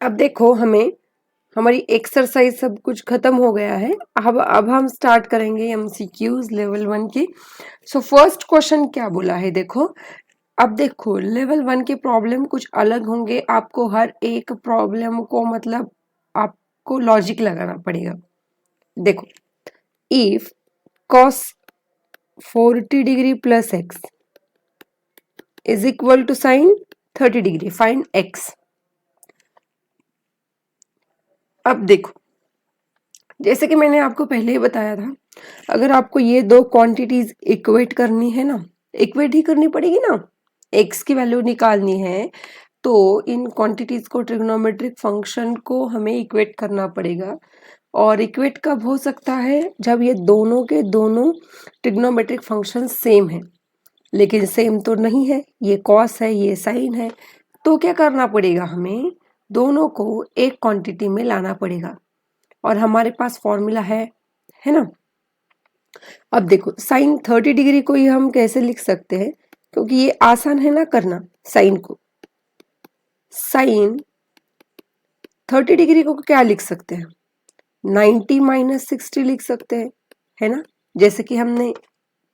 अब देखो हमारी एक्सरसाइज सब कुछ खत्म हो गया है। अब हम स्टार्ट करेंगे एमसीक्यूज लेवल 1 की। सो फर्स्ट क्वेश्चन क्या बोला है देखो। अब देखो लेवल 1 के प्रॉब्लम कुछ अलग होंगे, आपको हर एक प्रॉब्लम को मतलब आपको लॉजिक लगाना पड़ेगा। देखो, if cos 40 degree plus X is equal to sine 30 degree, find X. अब देखो, जैसे कि मैंने आपको पहले ही बताया था, अगर आपको ये दो क्वांटिटीज इक्वेट करनी है ना, इक्वेट ही करनी पड़ेगी ना, एक्स की वैल्यू निकालनी है तो इन क्वांटिटीज को ट्रिग्नोमेट्रिक फंक्शन को हमें इक्वेट करना पड़ेगा। और इक्वेट कब हो सकता है? जब ये दोनों के दोनों ट्रिग्नोमेट्रिक फंक्शन सेम है। लेकिन सेम तो नहीं है, ये कॉस है ये साइन है, तो क्या करना पड़ेगा? हमें दोनों को एक क्वांटिटी में लाना पड़ेगा। और हमारे पास फॉर्मूला है ना। अब देखो साइन 30 डिग्री को ही हम कैसे लिख सकते हैं, क्योंकि ये आसान है ना करना। साइन को, साइन 30 डिग्री को क्या लिख सकते हैं? 90 माइनस 60 लिख सकते हैं, है ना। जैसे कि हमने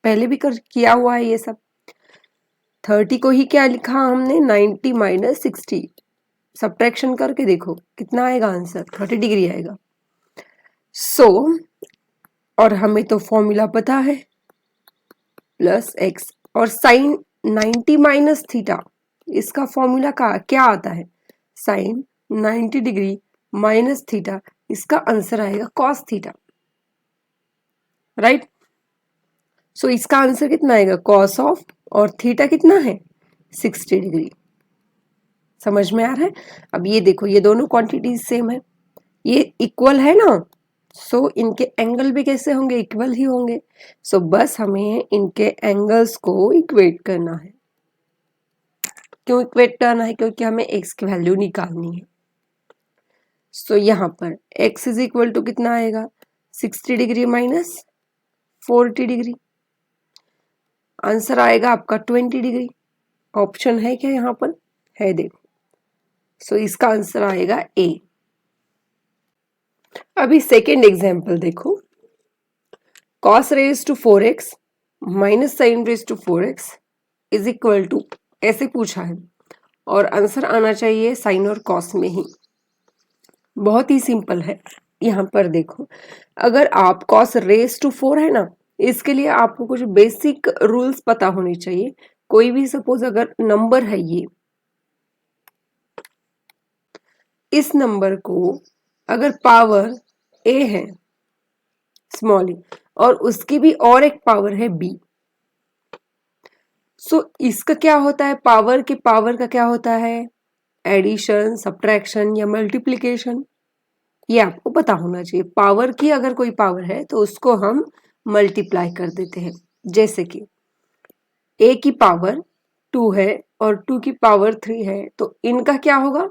पहले भी किया हुआ है ये सब। 30 को ही क्या लिखा हमने? 90 माइनस 60। सब्ट्रैक्शन करके देखो कितना आएगा आंसर, 30 डिग्री आएगा। और हमें तो फॉर्मूला पता है, प्लस एक्स। और साइन 90 माइनस थीटा, इसका फॉर्मूला का क्या आता है? साइन 90 डिग्री माइनस थीटा, इसका आंसर आएगा कॉस थीटा, राइट। सो इसका आंसर कितना आएगा? कॉस ऑफ, और थीटा कितना है? 60 डिग्री। समझ में आ रहा है? अब ये देखो, ये दोनों क्वांटिटीज सेम है, ये इक्वल है ना, सो इनके एंगल भी कैसे होंगे? इक्वल ही होंगे। सो बस हमें इनके एंगल्स को इक्वेट करना है। क्यों इक्वेट करना है? क्योंकि हमें x की वैल्यू निकालनी है। सो यहाँ पर x इज इक्वल टू कितना आएगा? 60 डिग्री माइनस 40 डिग्री, आंसर आएगा आपका 20 डिग्री। ऑप्शन है क्या यहाँ पर? है, देखो। सो इसका आंसर आएगा ए। अभी सेकेंड एग्जाम्पल देखो, cos raise to 4x minus sine raise to 4x is equal to, ऐसे पूछा है और आंसर आना चाहिए साइन और कॉस में ही। बहुत ही सिंपल है। यहाँ पर देखो, अगर आप cos रेज टू 4 है ना, इसके लिए आपको कुछ बेसिक रूल्स पता होने चाहिए। कोई भी सपोज अगर नंबर है, ये इस नंबर को अगर पावर a है स्मॉल e, और उसकी भी और एक पावर है b, सो इसका क्या होता है? पावर के पावर का क्या होता है? एडिशन, सब्ट्रैक्शन या मल्टीप्लिकेशन, ये आपको पता होना चाहिए। पावर की अगर कोई पावर है तो उसको हम मल्टीप्लाई कर देते हैं। जैसे कि a की पावर 2 है और 2 की पावर 3 है, तो इनका क्या होगा?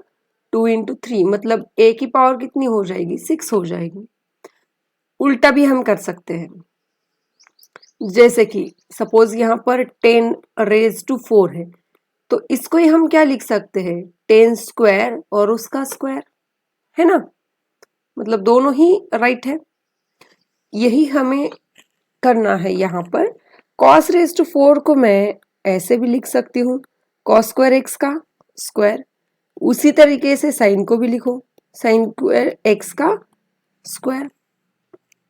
2 इंटू 3, मतलब a की पावर कितनी हो जाएगी? 6 हो जाएगी। उल्टा भी हम कर सकते हैं, जैसे कि सपोज यहाँ पर 10 रेज टू 4 है, तो इसको ही हम क्या लिख सकते हैं? 10 स्क्वायर और उसका स्क्वायर, है ना। मतलब दोनों ही राइट है। यही हमें करना है यहाँ पर। cos रेज टू 4 को मैं ऐसे भी लिख सकती हूँ, cos स्क्वायर एक्स का स्क्वायर। उसी तरीके से साइन को भी लिखो, साइन स्क्वायर एक्स का स्क्वायर।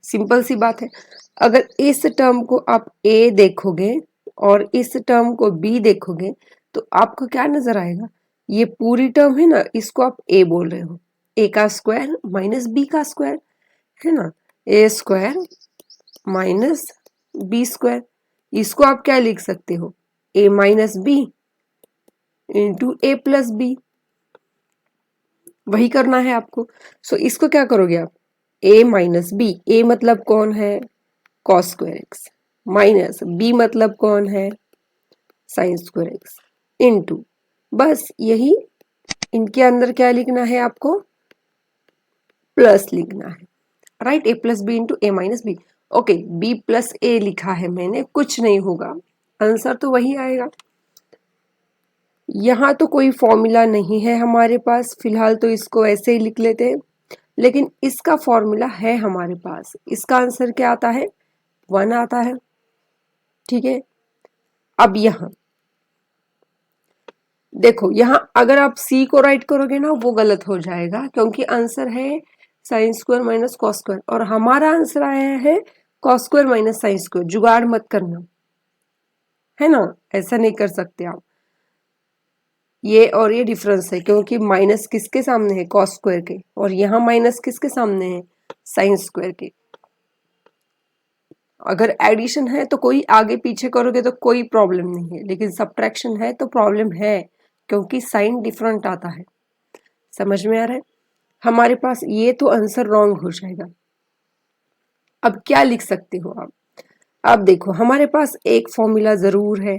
सिंपल सी बात है। अगर इस टर्म को आप a देखोगे और इस टर्म को b देखोगे तो आपको क्या नजर आएगा? ये पूरी टर्म है ना, इसको आप a बोल रहे हो। a का स्क्वायर माइनस b का स्क्वायर, है ना। a square minus b square, इसको आप क्या लिख सकते हो? a minus b into a plus b। वही करना है आपको। सो इसको क्या करोगे आप? a माइनस b, a मतलब कौन है? cos square x, minus b मतलब कौन है? साइन स्क्वायर एक्स, इंटू, बस यही इनके अंदर क्या लिखना है आपको? प्लस लिखना है, right. a plus B into A minus B. Okay, b plus A लिखा है मैंने, कुछ नहीं होगा, आंसर तो वही आएगा। यहाँ तो कोई फॉर्मूला नहीं है हमारे पास, फिलहाल तो इसको ऐसे ही लिख लेते हैं, लेकिन इसका फॉर्मूला है हमारे पास। इसका आंसर क्या आता है? 1 आता है। ठीक है, अब यहाँ देखो, यहाँ अगर आप सी को राइट करोगे ना वो गलत हो जाएगा, क्योंकि आंसर है sine square minus cos square और हमारा आंसर आया है cos square minus sine square. जुगाड़ मत करना, है ना, ऐसा नहीं कर सकते आप। ये और ये डिफरेंस है, क्योंकि माइनस किसके सामने है? कॉस स्क्वायर के, और यहाँ माइनस किसके सामने है? साइन स्क्वायर के। अगर एडिशन है तो कोई आगे पीछे करोगे तो कोई प्रॉब्लम नहीं है, लेकिन सब्ट्रैक्शन है तो प्रॉब्लम है, क्योंकि साइन डिफरेंट आता है। समझ में आ रहा है? हमारे पास ये तो आंसर रॉन्ग हो जाएगा। अब क्या लिख सकते हो आप? अब देखो, हमारे पास एक फॉर्मूला जरूर है।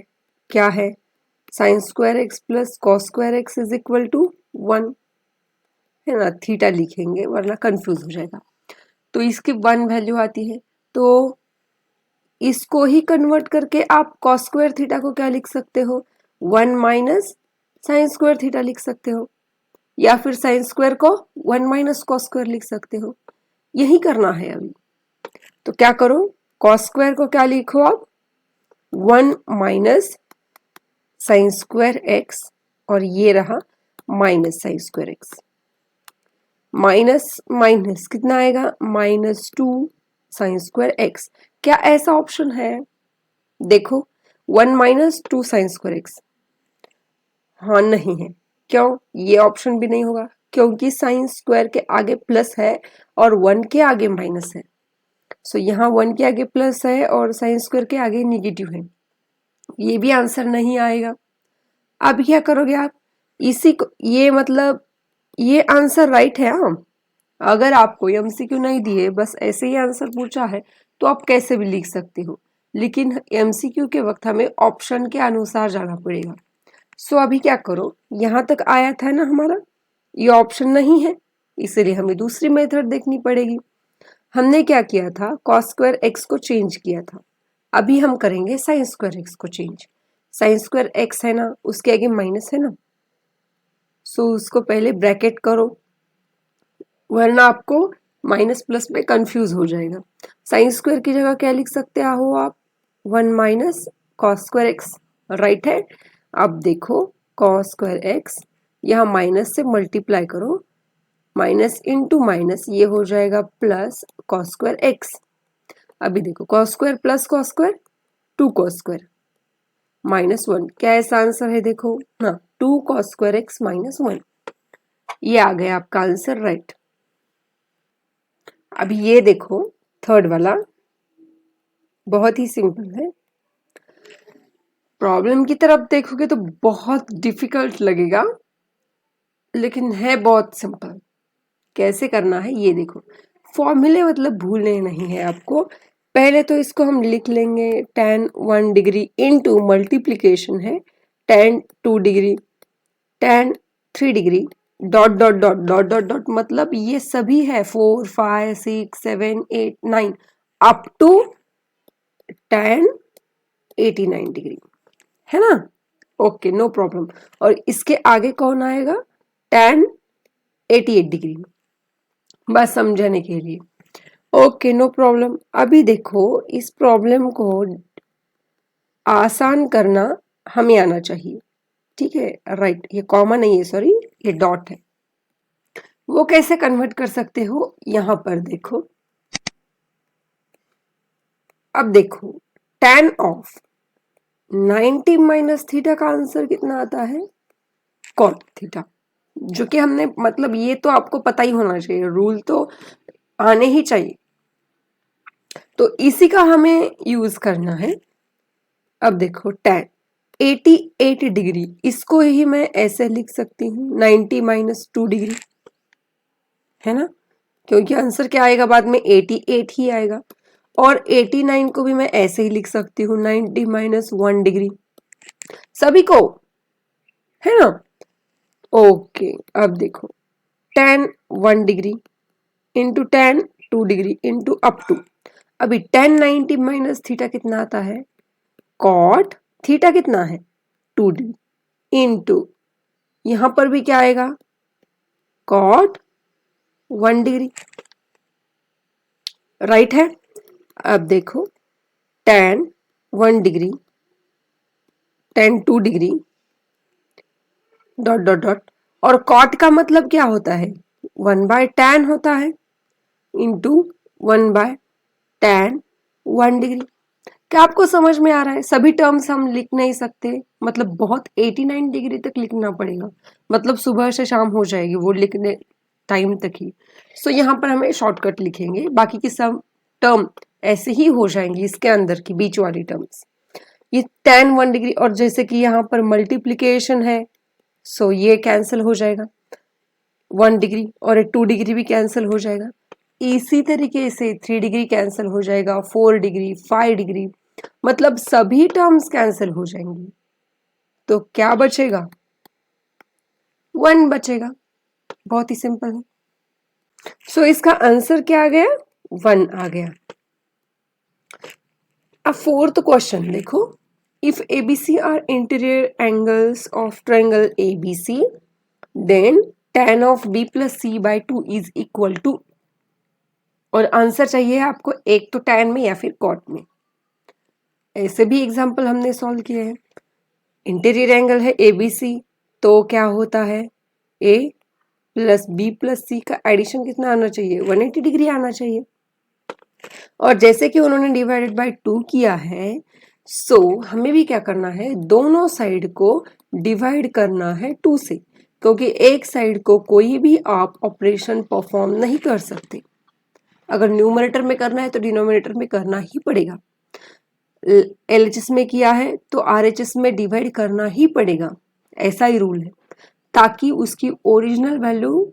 क्या है? Sine square X plus cos square X is equal to 1, है ना। थीटा लिखेंगे वरना कंफ्यूज हो जाएगा। तो इसकी 1 वैल्यू आती है, तो इसको ही कन्वर्ट करके आप कॉस स्क्वायर थीटा को क्या लिख सकते हो? 1 माइनस साइन स्क्वायर थीटा लिख सकते हो, या फिर साइन स्क्वायर को 1 माइनस कॉस स्क्वायर लिख सकते हो। यही करना है अभी। तो क्या करो, कॉस स्क्वायर को क्या लिखो आप? 1 माइनस साइन स्क्वायर एक्स, और ये रहा minus sine square x. Minus minus कितना आएगा? -2 साइन स्क्वायर एक्स। क्या ऐसा ऑप्शन है? देखो, 1 माइनस 2 साइन स्क्वायर एक्स, हाँ नहीं है। क्यों? ये ऑप्शन भी नहीं होगा, क्योंकि साइन स्क्वायर के आगे प्लस है और 1 के आगे माइनस है। सो यहाँ 1 के आगे प्लस है और साइन स्क्वायर के आगे निगेटिव है, ये भी आंसर नहीं आएगा। अब क्या करोगे आप? इसी को, ये मतलब ये आंसर राइट है। हाँ, अगर आपको एमसीक्यू नहीं दिए, बस ऐसे ही आंसर पूछा है, तो आप कैसे भी लिख सकते हो, लेकिन एमसीक्यू के वक्त हमें ऑप्शन के अनुसार जाना पड़ेगा। सो अभी क्या करो, यहाँ तक आया था ना हमारा, ये ऑप्शन नहीं है, इसलिए हमें दूसरी मेथड देखनी पड़ेगी। हमने क्या किया था? कॉस स्क्वायर एक्स को चेंज किया था। अभी हम करेंगे साइन स्क्वायर एक्स को चेंज। साइन स्क्वायर एक्स है ना, उसके आगे माइनस है ना, सो उसको पहले ब्रैकेट करो, वरना आपको माइनस प्लस में कंफ्यूज हो जाएगा। साइन स्क्वायर की जगह क्या लिख सकते हो आप? 1 minus cos square x, right है। अब देखो, कॉस स्क्वायर एक्स, यहाँ माइनस से मल्टीप्लाई करो, माइनस इंटू माइनस ये हो जाएगा प्लस कॉस स्क्वायर एक्स। अभी देखो, cos square plus cos square 2 cos square -1, क्या ऐसा आंसर है? देखो हाँ, 2 कॉस स्क्वायर एक्स -1, ये आ गया आपका आंसर, राइट। अभी ये देखो, थर्ड वाला बहुत ही सिंपल है। प्रॉब्लम की तरफ देखोगे तो बहुत डिफिकल्ट लगेगा, लेकिन है बहुत सिंपल। कैसे करना है ये देखो, फॉर्मूले मतलब भूलने नहीं है आपको। पहले तो इसको हम लिख लेंगे, tan 1 डिग्री इंटू मल्टीप्लीकेशन है tan 2 degree, tan 3 degree, dot dot dot dot dot dot, मतलब ये सभी है 4 5 6 7 8 9 अप टू tan 89 डिग्री, है ना। Okay, no problem. और इसके आगे कौन आएगा? tan 88 डिग्री, बस समझने के लिए। Okay, no problem. अभी देखो, इस प्रॉब्लम को आसान करना हमें आना चाहिए, ठीक है, राइट। ये कॉमा नहीं है, सॉरी, ये डॉट है। वो कैसे कन्वर्ट कर सकते हो? यहां पर देखो, अब देखो, tan ऑफ 90 माइनस थीटा का आंसर कितना आता है? कॉट थीटा, जो कि हमने, मतलब ये तो आपको पता ही होना चाहिए, रूल तो आने ही चाहिए, तो इसी का हमें यूज करना है। अब देखो, tan 88 डिग्री, इसको ही मैं ऐसे लिख सकती हूँ 90 माइनस 2 डिग्री, है ना, क्योंकि आंसर क्या आएगा बाद में? 88 ही आएगा। और 89 को भी मैं ऐसे ही लिख सकती हूँ 90 माइनस 1 डिग्री, सभी को, है ना। ओके, अब देखो, tan 1 degree into tan 2 degree into up to, अभी tan 90 माइनस थीटा कितना आता है? कॉट थीटा कितना है? 2 डिग्री, इनटू यहां पर भी क्या आएगा, कॉट 1 डिग्री, राइट है। अब देखो tan 1 degree, tan 2 degree, dot dot dot, और कॉट का मतलब क्या होता है, 1/tan होता है इंटू 1/tan 1 डिग्री। क्या आपको समझ में आ रहा है? सभी टर्म्स हम लिख नहीं सकते, मतलब बहुत 89 डिग्री तक लिखना पड़ेगा, मतलब सुबह से शाम हो जाएगी वो लिखने टाइम तक ही। सो यहाँ पर हमें शॉर्टकट लिखेंगे, बाकी की सब टर्म ऐसे ही हो जाएंगी, इसके अंदर की बीच वाली टर्म्स। ये tan 1 डिग्री, और जैसे कि यहाँ पर मल्टीप्लीकेशन है, सो ये कैंसिल हो जाएगा, 1 डिग्री और 2 डिग्री भी कैंसिल हो जाएगा। इसी तरीके से 3 डिग्री कैंसिल हो जाएगा, 4 डिग्री, 5 डिग्री, मतलब सभी टर्म्स कैंसिल हो जाएंगी। तो क्या बचेगा, 1 बचेगा। बहुत ही सिंपल है। सो इसका आंसर क्या आ गया, 1 आ गया। अब फोर्थ क्वेश्चन देखो, if ABC are interior angles of triangle ABC then tan of b plus c by 2 is equal to, और आंसर चाहिए आपको एक तो tan में या फिर cot में। ऐसे भी एग्जाम्पल हमने सॉल्व किए हैं। इंटीरियर एंगल है एबीसी, तो क्या होता है, a प्लस बी प्लस सी का एडिशन कितना आना चाहिए, 180 डिग्री आना चाहिए। और जैसे कि उन्होंने डिवाइडेड बाय 2 किया है, सो हमें भी क्या करना है, दोनों साइड को डिवाइड करना है 2 से, क्योंकि एक साइड को कोई भी आप ऑपरेशन परफॉर्म नहीं कर सकते। अगर न्यूमरेटर में करना है तो डिनोमिनेटर में करना ही पड़ेगा। एलएचएस में किया है तो आरएचएस में डिवाइड करना ही पड़ेगा, ऐसा ही रूल है, ताकि उसकी ओरिजिनल वैल्यू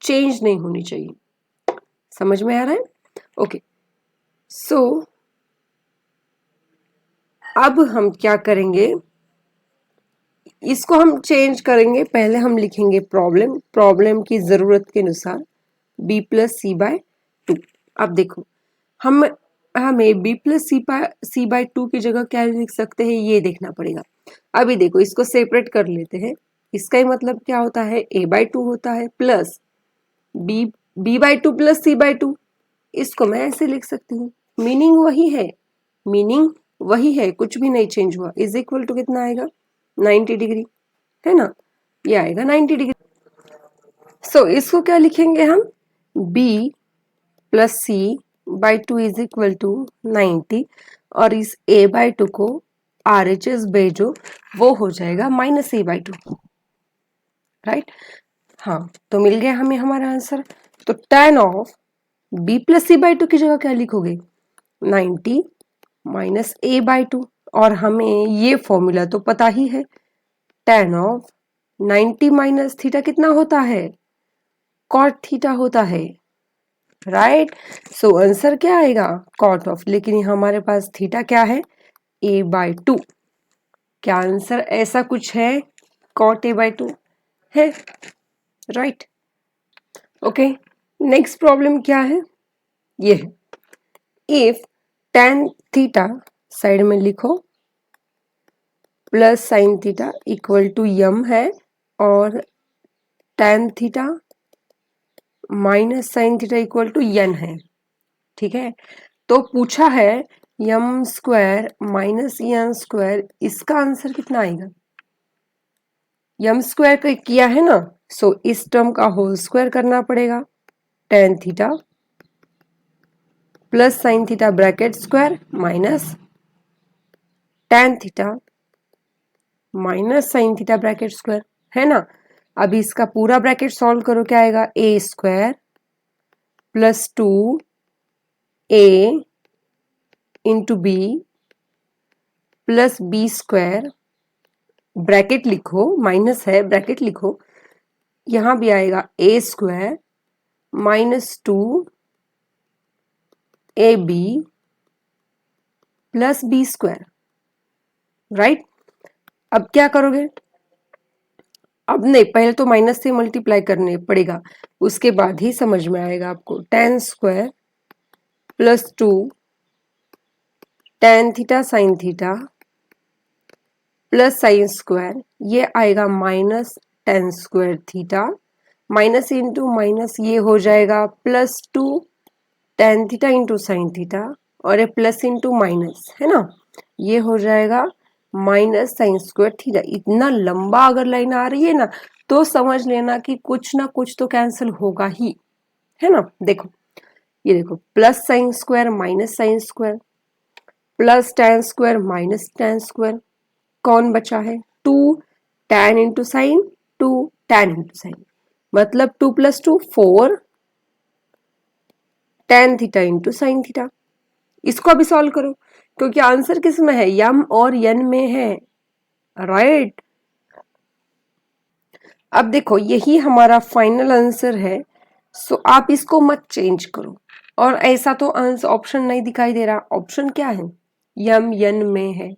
चेंज नहीं होनी चाहिए। समझ में आ रहा है? ओके, सो अब हम क्या करेंगे, इसको हम चेंज करेंगे। पहले हम लिखेंगे प्रॉब्लम की जरूरत के अनुसार b प्लस सी बाय 2। अब देखो हमें b प्लस सी बाय 2 की जगह क्या लिख सकते हैं, ये देखना पड़ेगा। अभी देखो इसको सेपरेट कर लेते हैं। इसका ही मतलब क्या होता है, a बाय 2 होता है plus b by 2 plus c by 2। इसको मैं ऐसे लिख सकती हूँ, मीनिंग वही है, कुछ भी नहीं चेंज हुआ। इज इक्वल टू कितना आएगा, 90 डिग्री, है ना, ये आएगा 90 डिग्री। सो इसको क्या लिखेंगे हम, b plus C by 2 is equal to 90, और इस a बाई 2 को RHS भेजो, वो हो जाएगा माइनस a बाई 2, राइट। हाँ, तो मिल गया हमें हमारा आंसर। तो tan of b plus C by 2 की जगह क्या लिखोगे, 90 माइनस a बाई 2, और हमें ये फॉर्मूला तो पता ही है, tan ऑफ 90 माइनस थीटा कितना होता है, कॉट थीटा होता है, राइट। सो आंसर क्या आएगा, कॉट ऑफ, लेकिन हमारे पास थीटा क्या है, a बाई 2। क्या आंसर ऐसा कुछ है, कॉट a बाई 2 है, राइट। ओके, नेक्स्ट प्रॉब्लम क्या है, ये है, इफ tan थीटा साइड में लिखो plus sine theta equal to M है, और tan theta minus sine theta equal to N है, ठीक है। तो पूछा है M square minus N square, इसका आंसर कितना आएगा, यम स्क्वायर का किया है ना, सो इस टर्म का होल स्क्वायर करना पड़ेगा, tan theta plus sine theta bracket square minus tan theta minus sine theta bracket square, है ना। अभी इसका पूरा ब्रैकेट सॉल्व करो, क्या आएगा, a square plus 2a into B plus B square, bracket लिखो, माइनस है ब्रैकेट लिखो, यहां भी आएगा a square minus 2ab plus B square, right. अब क्या करोगे, अब नहीं, पहले तो माइनस से मल्टीप्लाई करने पड़ेगा, उसके बाद ही समझ में आएगा आपको। tan square plus 2 tan theta sine theta plus sine square, ये आएगा minus tan square theta, minus into minus ये हो जाएगा plus two ten theta into sine theta, और ये प्लस इंटू माइनस है ना, ये हो जाएगा माइनस साइन स्क्वायर थीटा। इतना लंबा अगर लाइन आ रही है ना तो समझ लेना कि कुछ ना कुछ तो कैंसिल होगा ही, है ना। देखो ये देखो, plus sine square minus sine square, plus tan square minus tan square, कौन बचा है, two tan into sine, two tan into sine, मतलब two plus two four tan theta into sine theta. इसको अभी सॉल्व करो क्योंकि आंसर किस में है, यम और यन में है, राइट। अब देखो यही हमारा फाइनल आंसर है, सो आप इसको मत चेंज करो। और ऐसा तो आंसर ऑप्शन नहीं दिखाई दे रहा, ऑप्शन क्या है, यम यन में है,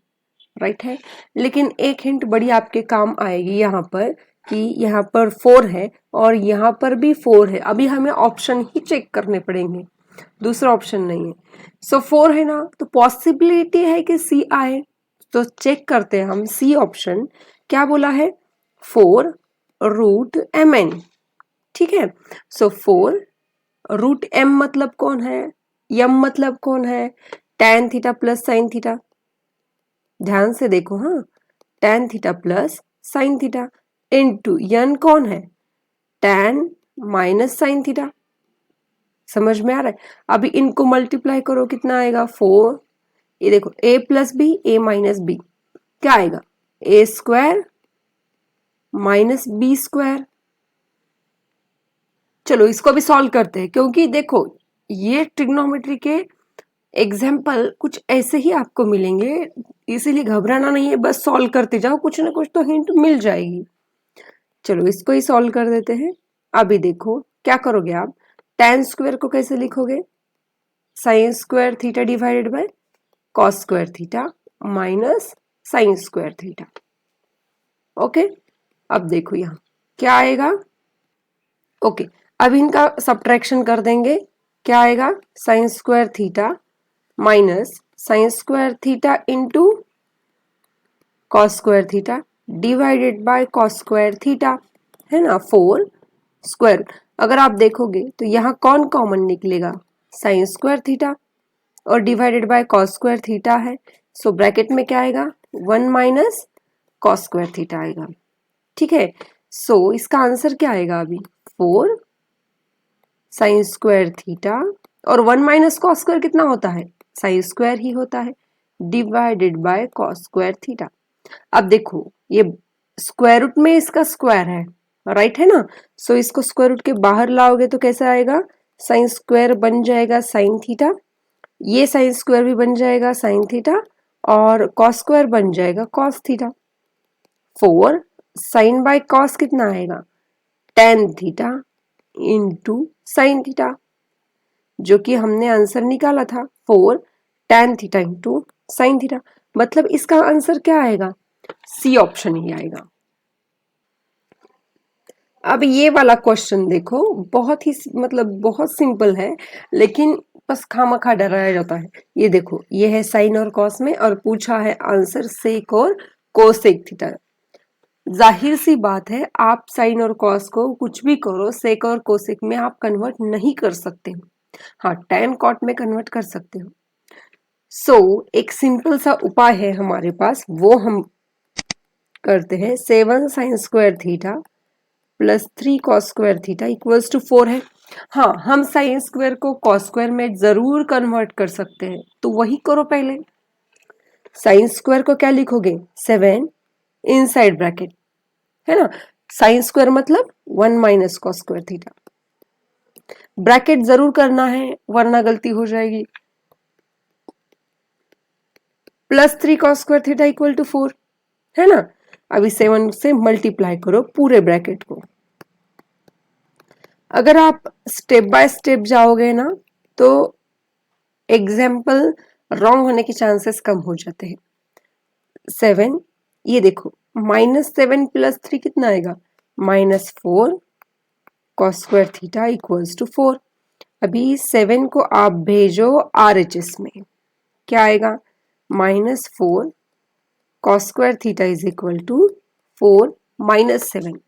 राइट है। लेकिन एक हिंट बड़ी आपके काम आएगी यहाँ पर कि यहाँ पर फोर है और यहाँ पर भी फोर है, अभी हमें ऑप्शन ही चेक करने पड़ेंगे, दूसरा ऑप्शन नहीं है। सो फोर है ना, तो पॉसिबिलिटी है कि सी आए, तो चेक करते हैं हम सी ऑप्शन, क्या बोला है, फोर रूट एम एन, ठीक है। सो फोर रूट एम मतलब कौन है, यम मतलब कौन है, tan theta plus sine theta, ध्यान से देखो, हाँ tan theta plus sine theta, into N कौन है, टेन माइनस साइन थीटा, समझ में आ रहा है। अभी इनको मल्टीप्लाई करो, कितना आएगा, फोर, ये देखो ए प्लस बी ए माइनस बी, क्या आएगा, ए स्क्वायर माइनस बी स्क्वायर। चलो इसको भी सॉल्व करते हैं, क्योंकि देखो ये ट्रिग्नोमेट्री के एग्जाम्पल कुछ ऐसे ही आपको मिलेंगे, इसीलिए घबराना नहीं है, बस सॉल्व करते जाओ, कुछ ना कुछ तो हिंट मिल जाएगी। चलो इसको ही सॉल्व कर देते हैं। अभी देखो क्या करोगे आप, टेन स्क्वायर को कैसे लिखोगे, sign square theta divided by cos square theta minus sine square theta, okay. अब देखो यहाँ क्या आएगा, ओके। अब इनका सब्ट्रैक्शन कर देंगे, क्या आएगा, sign square theta minus sine square theta into cos square theta divided by cos square theta, है ना, फोर स्क्वायर। अगर आप देखोगे तो यहाँ कौन कॉमन निकलेगा, साइन स्क्वायर थीटा, और divided by cos square theta है, सो ब्रैकेट में क्या आएगा, one minus cos square theta आएगा, ठीक है। सो इसका आंसर क्या आएगा, अभी फोर साइन स्क्वायर थीटा, और वन माइनस कॉस स्क्वायर कितना होता है, साइन स्क्वायर ही होता है, divided by cos square theta. अब देखो ये स्क्वायर रूट में इसका स्क्वायर है, राइट है ना, सो इसको स्क्वायर रूट के बाहर लाओगे तो कैसा आएगा, साइन स्क्वायर बन जाएगा साइन थीटा, ये साइन स्क्वायर भी बन जाएगा साइन थीटा, और कॉस स्क्वायर बन जाएगा cos theta. Four sine bye cos कितना आएगा, ten theta into sine theta, जो कि हमने आंसर निकाला था, four tan theta into sine theta, मतलब इसका आंसर क्या आएगा, सी ऑप्शन ही आएगा। अब ये वाला क्वेश्चन देखो, बहुत ही मतलब बहुत सिंपल है, लेकिन बस खामखा डराया जाता है। ये देखो ये है साइन और कॉस में, और पूछा है आंसर सेक और कोसेक थीटा। जाहिर सी बात है आप साइन और कॉस को कुछ भी करो, सेक और कोसेक में आप कन्वर्ट नहीं कर सकते हो, हाँ टैन कॉट में कन्वर्ट कर सकते हो। सो एक सिंपल सा उपाय है हमारे पास, वो हम करते हैं, seven sine square theta plus three cos square theta equals to four है। हाँ हम साइन स्क्वायर को कॉस स्क्वायर में जरूर कन्वर्ट कर सकते हैं, तो वही करो पहले। साइन स्क्वायर को क्या लिखोगे, सेवन इनसाइड ब्रैकेट, है ना, साइन स्क्वायर मतलब one minus cos square theta, bracket जरूर करना है वरना गलती हो जाएगी, plus three cos square theta equal to four, है ना। अभी सेवन से मल्टीप्लाई करो पूरे ब्रैकेट को। अगर आप स्टेप बाय स्टेप जाओगे ना तो एग्जाम्पल रॉन्ग होने के चांसेस कम हो जाते हैं। सेवन, ये देखो माइनस सेवन प्लस थ्री कितना आएगा, minus four cos square theta equals to four. अभी सेवन को आप भेजो RHS में, क्या आएगा, minus four cos square theta is equal to 4 minus 7.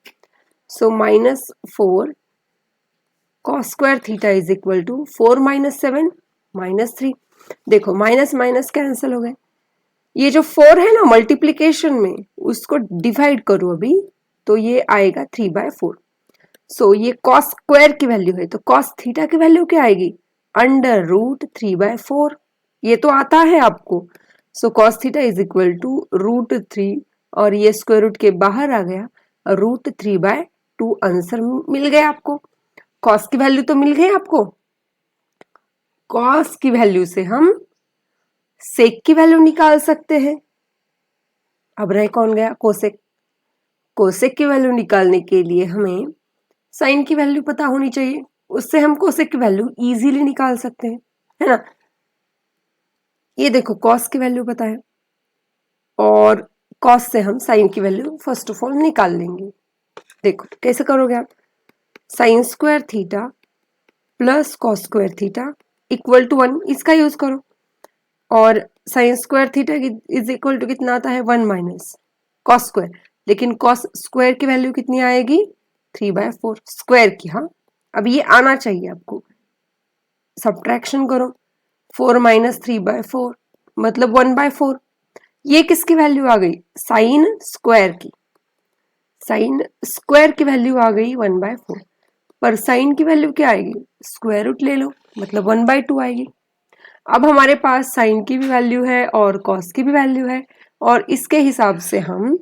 So minus 4 cos square theta is equal to 4 minus 7 minus 3. देखो माइनस माइनस कैंसिल हो गए, ये जो 4 है ना मल्टीप्लीकेशन में उसको डिवाइड करो अभी तो ये आएगा 3/4. सो ये cos स्क्वायर की वैल्यू है तो cos थीटा की वैल्यू क्या आएगी अंडर रूट 3/4. ये तो आता है आपको. So cos theta is equal to √3 और ये स्क्वायर रूट के बाहर आ गया √3/2. आंसर मिल गया आपको. cos की वैल्यू तो मिल गई आपको. cos की वैल्यू से हम सेक की वैल्यू निकाल सकते हैं. अब रह कौन गया कोसेक. कोसेक की वैल्यू निकालने के लिए हमें साइन की वैल्यू पता होनी चाहिए, उससे हम कोसेक की वैल्यू इजीली निकाल सकते हैं, है ना. ये देखो कॉस की वैल्यू पता है और कॉस से हम साइन की वैल्यू फर्स्ट ऑफ ऑल निकाल लेंगे. देखो कैसे करोगे आप. Sine square theta plus cos square theta equal to 1, इसका यूज करो. और sine square theta is equal to कितना आता है 1 माइनस कॉस स्क्वायर. लेकिन कॉस स्क्वायर की वैल्यू कितनी आएगी 3/4 स्क्वायर की. हाँ अब ये आना चाहिए आपको. सब्ट्रैक्शन करो 4 माइनस 3/4 मतलब 1/4. ये किसकी वैल्यू आ गई साइन स्क्वायर की. साइन स्क्वायर की वैल्यू आ गई 1/4 पर साइन की वैल्यू क्या आएगी स्क्वायर रूट ले लो मतलब 1/2 आएगी. अब हमारे पास साइन की भी वैल्यू है और कॉस की भी वैल्यू है और इसके हिसाब से हम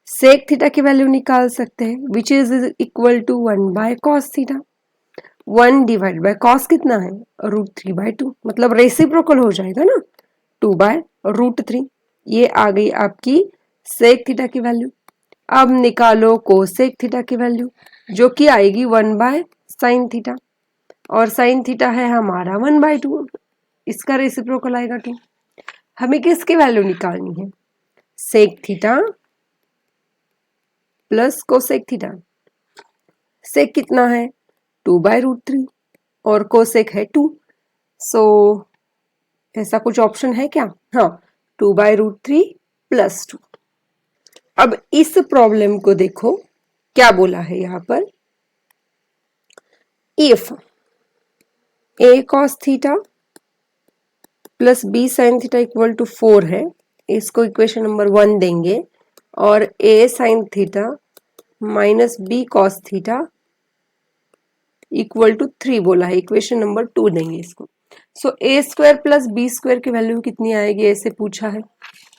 सेक थीटा की वैल्यू निकाल सकते हैं which is equal to 1/cos theta. 1 divide by cos कितना है √3/2 मतलब रेसिप्रोकल हो जाएगा ना 2/√3. ये आ गई आपकी सेक थीटा की वैल्यू. अब निकालो कोसेक थीटा की वैल्यू जो कि आएगी 1/sin थीटा और साइन थीटा है हमारा 1/2. इसका रेसिप्रोकल आएगा 2. हमें किसकी वैल्यू निकालनी है sec theta plus cosec theta. Sec कितना है 2/√3 और कोसेक है 2. सो ऐसा कुछ ऑप्शन है क्या. हाँ 2/√3 + 2. अब इस प्रॉब्लम को देखो क्या बोला है यहाँ पर. If a cos theta plus b sin theta equal to 4 है, इसको इक्वेशन नंबर 1 देंगे और a sin theta minus b cos theta equal to 3 बोला है, इक्वेशन नंबर 2 देंगे इसको. So a square plus b square की वैल्यू कितनी आएगी ऐसे पूछा है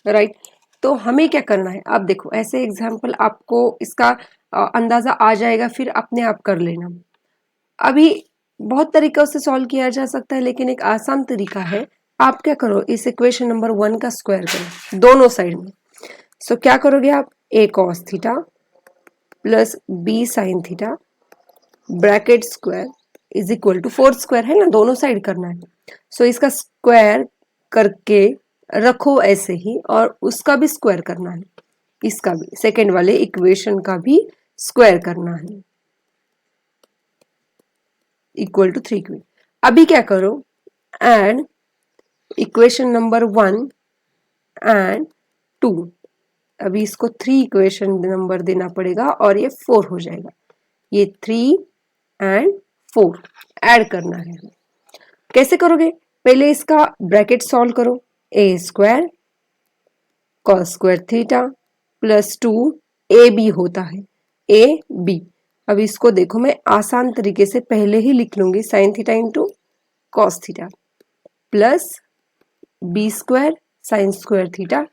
राइट. तो हमें क्या करना है आप देखो ऐसे एग्जाम्पल आपको इसका अंदाजा आ जाएगा फिर अपने आप कर लेना. अभी बहुत तरीकों से सॉल्व किया जा सकता है लेकिन एक आसान तरीका है. आप क्या करो इस इक्वेशन नंबर 1 का स्क्वायर करो दोनों साइड में. सो क्या करोगे आप a cos theta plus b sin theta bracket square is equal to 4 square है ना दोनों साइड करना है. सो इसका स्क्वायर करके रखो ऐसे ही और उसका भी स्क्वायर करना है, इसका भी सेकेंड वाले इक्वेशन का भी स्क्वायर करना है इक्वल टू 3 क्यूब. अभी क्या करो एंड इक्वेशन नंबर 1 एंड 2. अभी इसको 3 इक्वेशन नंबर देना पड़ेगा और ये 4 हो जाएगा. ये 3 एंड 4 ऐड करना है. कैसे करोगे पहले इसका ब्रैकेट सॉल्व करो. a square cos square theta plus 2 ab होता है a b. अब इसको देखो मैं आसान तरीके से पहले ही लिख लूंगी sine theta into cos theta plus B square sine square theta.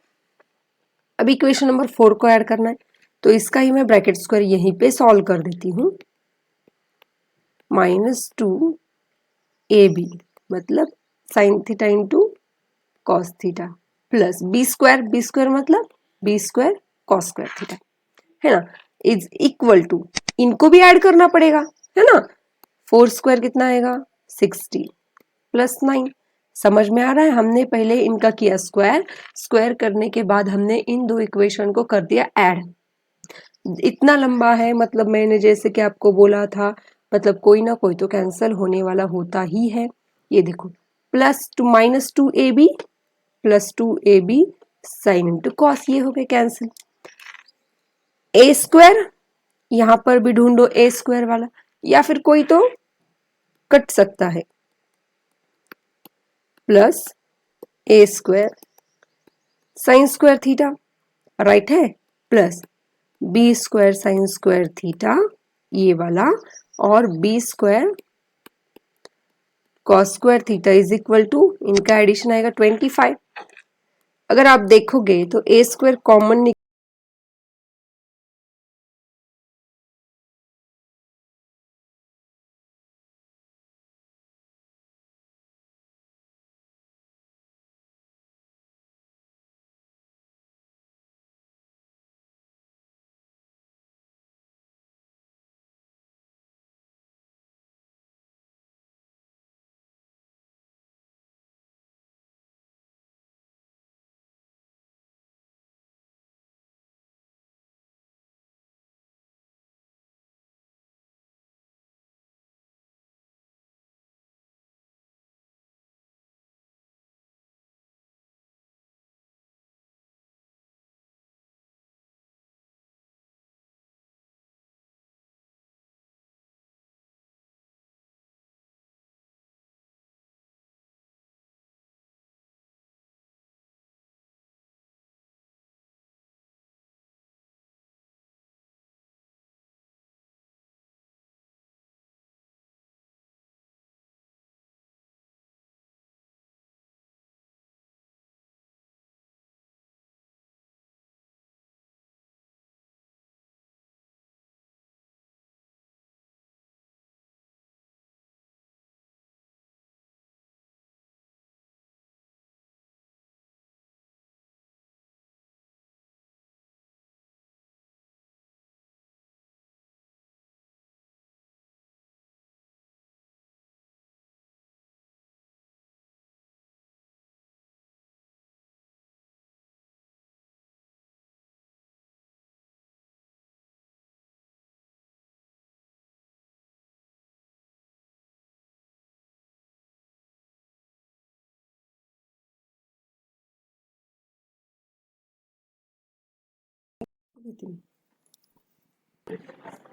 अब इक्वेशन नंबर 4 को ऐड करना है तो इसका ही मैं ब्रैकेट स्क्वायर यहीं पे सॉल्व कर देती हूँ. -2 ab मतलब sine theta into cos theta plus B square मतलब B square cos square theta है ना इज इक्वल टू. इनको भी ऐड करना पड़ेगा है ना. 4 स्क्वायर कितना आएगा 60 प्लस 9. समझ में आ रहा है. हमने पहले इनका किया स्क्वायर करने के बाद हमने इन दो इक्वेशन को कर दिया ऐड. इतना लंबा है मतलब मैंने जैसे कि आपको बोला था मतलब कोई ना कोई तो कैंसिल होने वाला होता ही है. ये देखो +2 -2ab +2ab sine into cos, ये हो गए कैंसिल। ए स्क्वायर, यहां पर भी ढूंढो ए स्क्वायर वाला, या फिर कोई तो कट सकता है, plus A square sine square theta, right है, plus B square sine square theta ये वाला, और B square cos square theta is equal to, इनका एडिशन आएगा 25। अगर आप देखोगे तो ए स्क्वायर कॉमन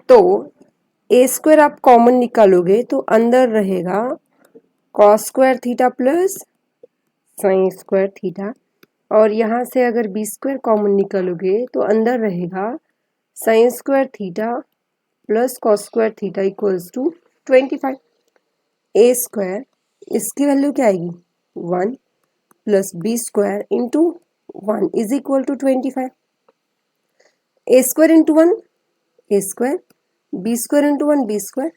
तो ए स्क्वायर आप कॉमन निकालोगे तो अंदर रहेगा cos square theta plus sine square theta, और यहाँ से अगर बी स्क्वायर कॉमन निकालोगे तो अंदर रहेगा sine square theta plus cos square theta equals to 25। A square, इसकी वैल्यू क्या आएगी 1 plus B square into 1 is equal to 25। A square into 1 A square, B square into 1 B square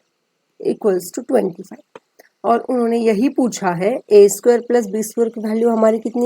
equals to 25। और उन्होंने यही पूछा है A square plus B square की value हमारी कितनी